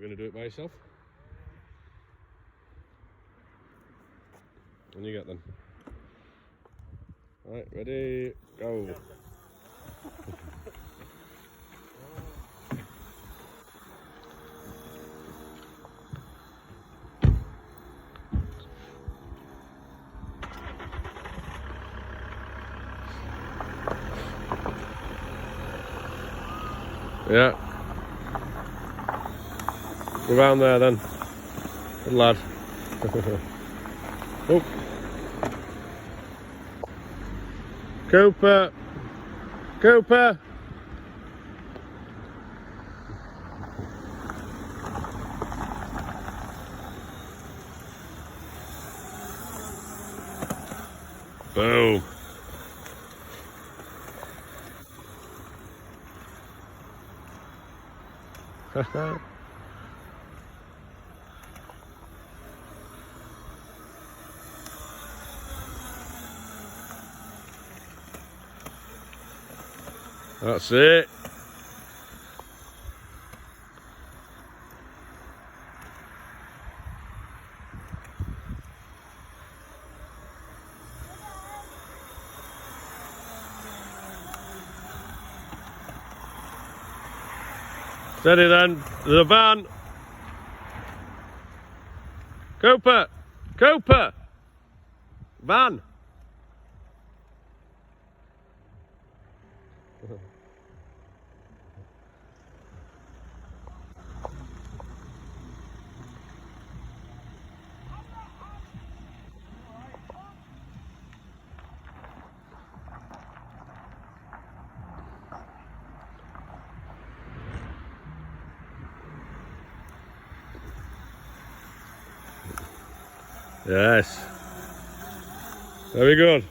going to do it by yourself? And you get them. Right, ready, go. Yeah. Around there then. Good lad. Oh. Cooper. Cooper. Boom. That's it. Steady then, the van. Cooper, Cooper, van. Yes. Very good.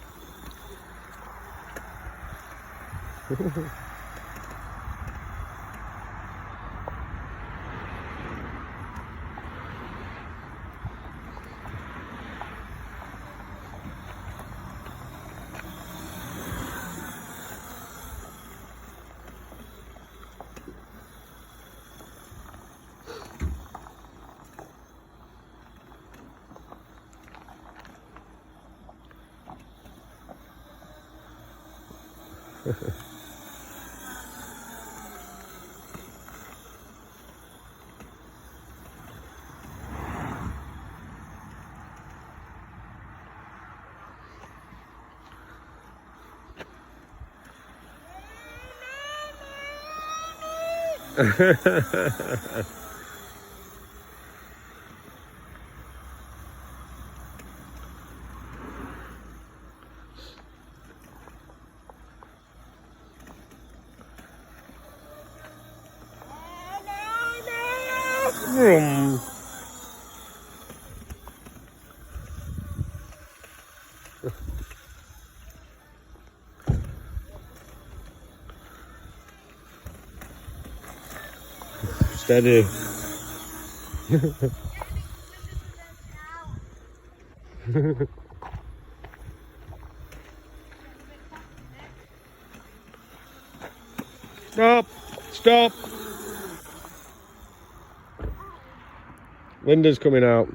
Vroom. Steady. Stop! Stop! Linda's coming out.